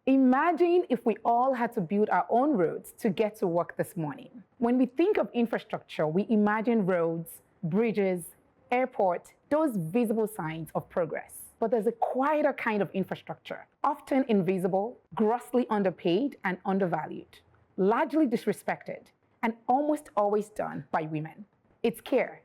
Imagine if we all had to build our own roads to get to work this morning. When we think of infrastructure, we imagine roads, bridges, airports, those visible signs of progress. But there's a quieter kind of infrastructure, often invisible, grossly underpaid and undervalued, largely disrespected, and almost always done by women. It's care.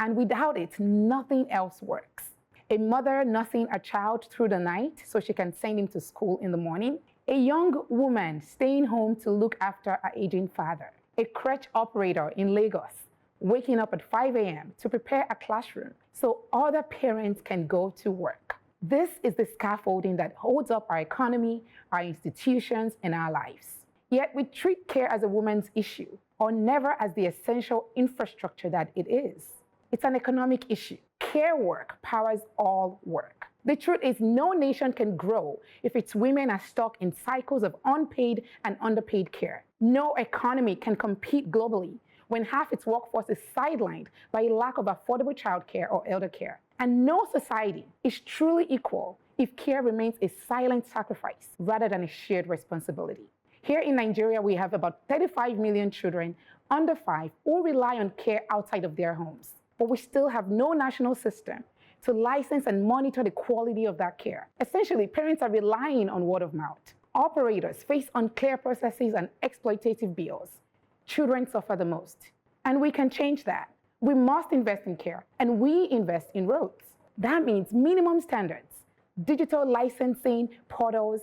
And without it, nothing else works. A mother nursing a child through the night so she can send him to school in the morning. A young woman staying home to look after her aging father. A crèche operator in Lagos waking up at 5 a.m. to prepare a classroom so other parents can go to work. This is the scaffolding that holds up our economy, our institutions, and our lives. Yet we treat care as a woman's issue, or never as the essential infrastructure that it is. It's an economic issue. Care work powers all work. The truth is, no nation can grow if its women are stuck in cycles of unpaid and underpaid care. No economy can compete globally when half its workforce is sidelined by a lack of affordable childcare or elder care. And no society is truly equal if care remains a silent sacrifice rather than a shared responsibility. Here in Nigeria, we have about 35 million children under 5 who rely on care outside of their homes. But we still have no national system to license and monitor the quality of that care. Essentially, parents are relying on word of mouth. Operators face unclear processes and exploitative bills. Children suffer the most. And we can change that. We must invest in care, and we invest in roads. That means minimum standards, digital licensing, portals,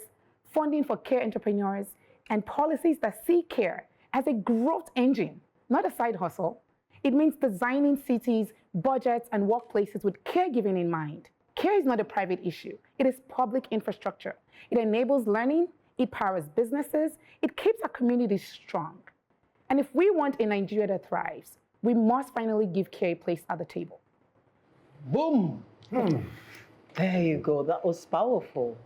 funding for care entrepreneurs, and policies that see care as a growth engine, not a side hustle. It means designing cities, budgets, and workplaces with caregiving in mind. Care is not a private issue. It is public infrastructure. It enables learning, it powers businesses, it keeps our communities strong. And if we want a Nigeria that thrives, we must finally give care a place at the table. Boom! There you go. That was powerful.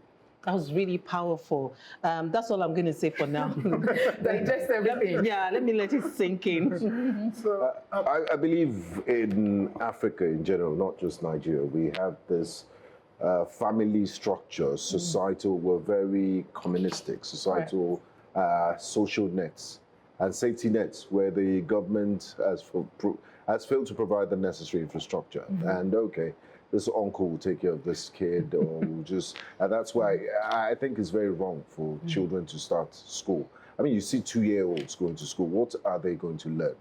That was really powerful. That's all I'm going to say for now. Digest everything. Let me let it sink in. So I believe in Africa in general, not just Nigeria, we have this family structure, societal, we're very communistic, societal social nets and safety nets where the government has failed to provide the necessary infrastructure. And okay, this uncle will take care of this kid, or will just, and that's why I think it's very wrong for children to start school. I mean, you see 2-year-olds going to school. What are they going to learn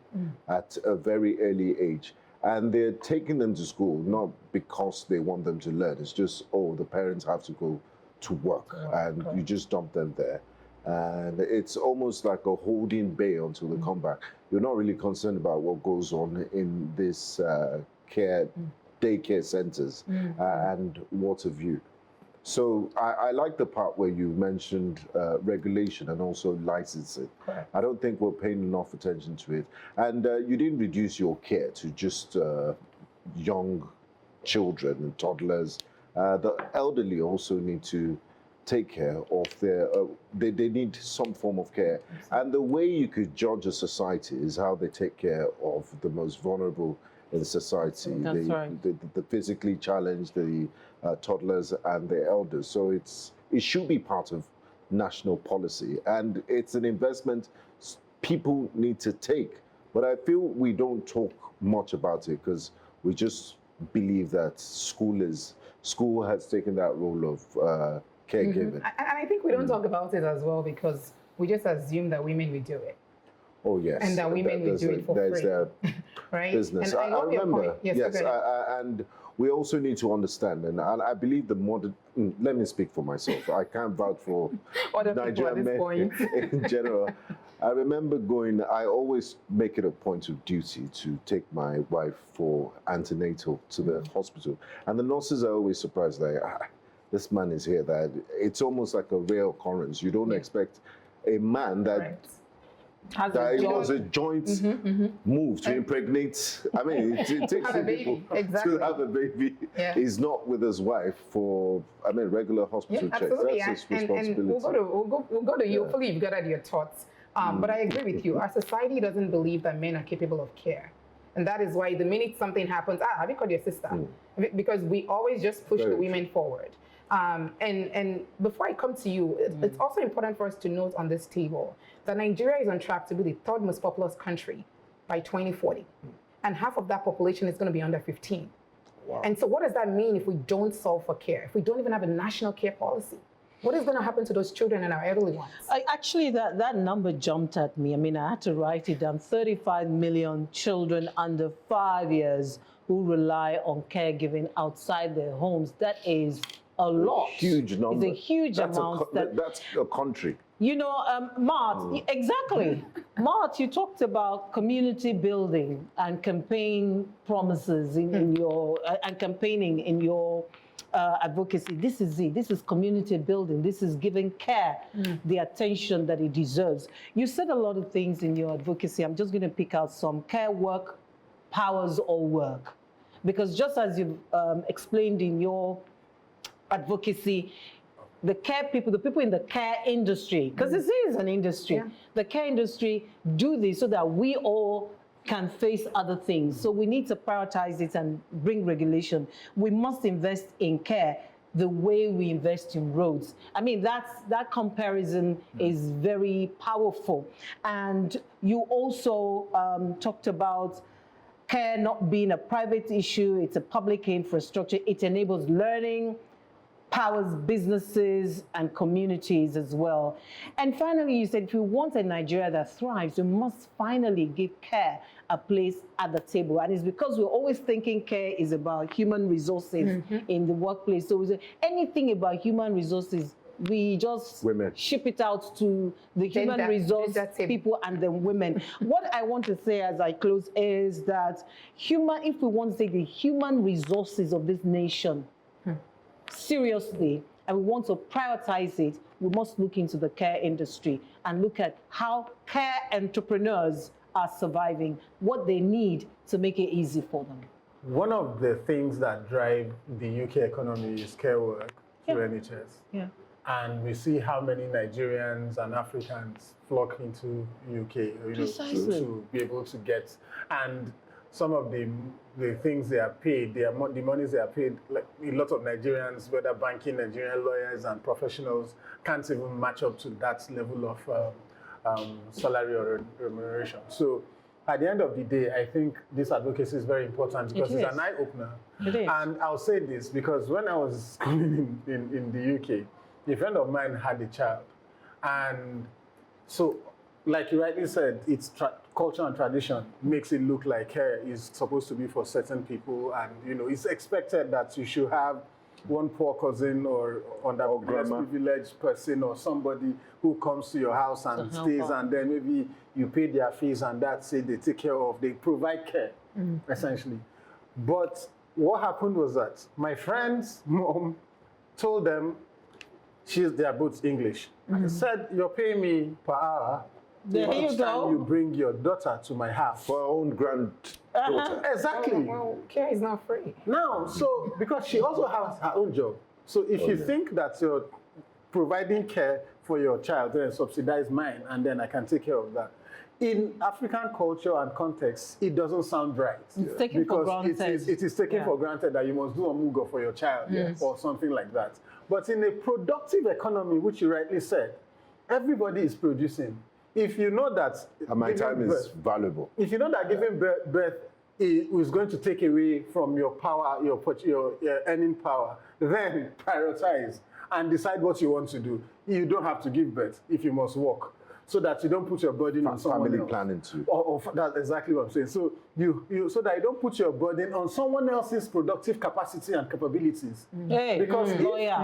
at a very early age? And they're taking them to school not because they want them to learn. It's just, oh, the parents have to go to work, and you just dump them there. And it's almost like a holding bay until they come back. You're not really concerned about what goes on in this daycare centers and what have you. So I like the part where you mentioned regulation and also licensing. I don't think we're paying enough attention to it. And you didn't reduce your care to just young children and toddlers. The elderly also need to take care of their, they need some form of care. And the way you could judge a society is how they take care of the most vulnerable in society. That's right. The physically challenged, the toddlers and the elders. So it should be part of national policy. And it's an investment people need to take. But I feel we don't talk much about it because we just believe that school has taken that role of caregiving. And I think we don't talk about it as well because we just assume that women will do it. Oh, yes. And that women will do it for free. Their right? business. And I remember. Yes, and we also need to understand, and I believe the modern, let me speak for myself. I can't vouch for Nigerian men in general. I remember I always make it a point of duty to take my wife for antenatal to the hospital. And the nurses are always surprised that this man is here, that it's almost like a rare occurrence. You don't expect a man that it was a joint move to impregnate. I mean, it takes two people to have a baby. He's not with his wife for, regular hospital checks. Absolutely. That's his responsibility. And we'll go to you. Hopefully you've gathered your thoughts. But I agree with you. Our society doesn't believe that men are capable of care. And that is why the minute something happens, have you called your sister? Because we always just push the women forward. And before I come to you, it's also important for us to note on this table that Nigeria is on track to be the third most populous country by 2040. And half of that population is going to be under 15. Wow. And so what does that mean if we don't solve for care? If we don't even have a national care policy? What is going to happen to those children and our elderly ones? Actually, that number jumped at me. I mean, I had to write it down. 35 million children under 5 years who rely on caregiving outside their homes. That is a lot. Huge number. It's a huge amount. That's a country. You know, Mart, exactly. Mart, you talked about community building and campaign promises in your, and campaigning in your advocacy. This is it. This is community building. This is giving care the attention that it deserves. You said a lot of things in your advocacy. I'm just going to pick out some. Care work powers all work. Because just as you've explained in your advocacy, the care people, the people in the care industry, because this is an industry, the care industry do this so that we all can face other things. So we need to prioritize it and bring regulation. We must invest in care the way we invest in roads. I mean, that comparison is very powerful. And you also talked about care not being a private issue, it's a public infrastructure. It enables learning, powers businesses and communities as well. And finally, you said if we want a Nigeria that thrives, we must finally give care a place at the table. And it's because we're always thinking care is about human resources in the workplace. So anything about human resources, we just ship it out to the human resource people and the women. What I want to say as I close is that if we want to say the human resources of this nation, seriously, and we want to prioritize it, we must look into the care industry and look at how care entrepreneurs are surviving, what they need to make it easy for them. One of the things that drive the UK economy is care work through NHS. Yeah. And we see how many Nigerians and Africans flock into UK to be able to get, and some of the things they are paid, the monies they are paid, like a lot of Nigerians, whether banking, Nigerian lawyers and professionals, can't even match up to that level of salary or remuneration. So at the end of the day, I think this advocacy is very important because it's an eye-opener. It is. And I'll say this because when I was schooling in the UK, a friend of mine had a child. And so, like you rightly said, it's culture and tradition makes it look like care is supposed to be for certain people, and it's expected that you should have one poor cousin or underprivileged privileged person or somebody who comes to your house and stays, and then maybe you pay their fees and that's it, they take care of, they provide care, essentially. But what happened was that my friend's mom told them, they are both English, said, "You're paying me per hour. Each time you bring your daughter to my house." For her own granddaughter. Exactly. Well, care is not free. Now, so because she also has her own job. So if you think that you're providing care for your child, then subsidize mine and then I can take care of that. In African culture and context, it doesn't sound right. It's taken for granted. It is taken for granted that you must do a mugo for your child or something like that. But in a productive economy, which you rightly said, everybody is producing. If you know that my time is valuable. If you know that giving birth is going to take away from your power, your earning power, then prioritize and decide what you want to do. You don't have to give birth if you must work, so that you don't put your burden on someone else. Family planning too. That's exactly what I'm saying. So so that you don't put your burden on someone else's productive capacity and capabilities. Hey, because I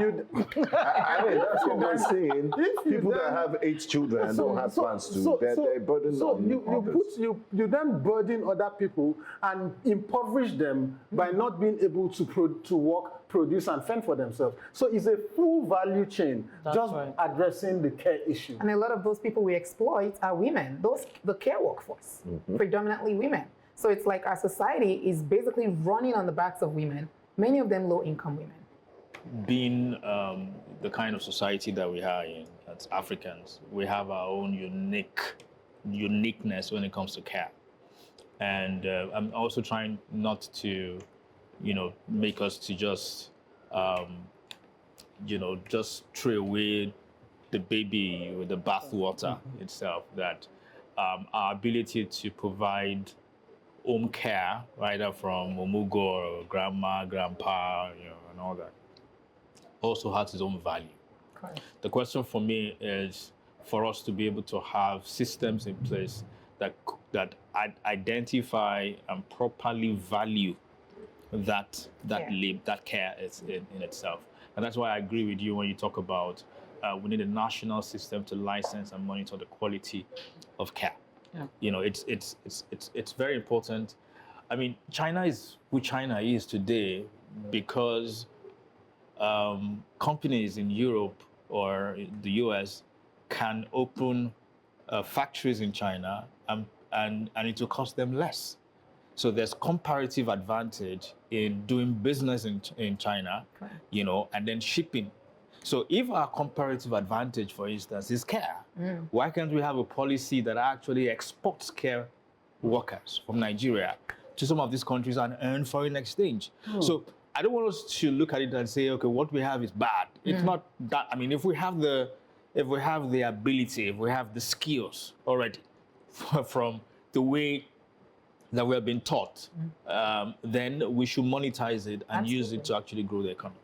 mean, that's what we're saying. People that have 8 children and don't have plans to, they're burdened on others. You then burden other people and impoverish them by not being able to work, produce and fend for themselves. So it's a full value chain, addressing the care issue. And a lot of those people we exploit are women, the care workforce, predominantly women. So it's like our society is basically running on the backs of women, many of them low-income women. Being the kind of society that we are in as Africans, we have our own uniqueness when it comes to care. And I'm also trying not to, make us to just just throw away the baby with the bathwater itself. That our ability to provide home care, either from Omugo or grandma, grandpa, and all that, also has its own value. Correct. The question for me is for us to be able to have systems in place that identify and properly value that care is in itself. And that's why I agree with you when you talk about we need a national system to license and monitor the quality of care. Yeah. It's very important. I mean, China is who China is today because companies in Europe or the US can open factories in China and it will cost them less. So there's comparative advantage in doing business in China, and then shipping. So if our comparative advantage, for instance, is care, why can't we have a policy that actually exports care workers from Nigeria to some of these countries and earn foreign exchange? So I don't want us to look at it and say, okay, what we have is bad. It's not that. I mean, if we have the ability, if we have the skills already from the way that we have been taught, then we should monetize it and use it to actually grow the economy.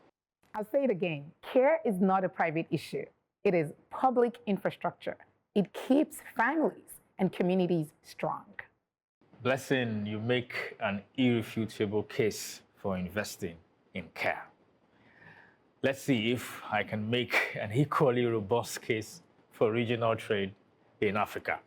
I'll say it again. Care is not a private issue. It is public infrastructure. It keeps families and communities strong. Blessing, you make an irrefutable case for investing in care. Let's see if I can make an equally robust case for regional trade in Africa.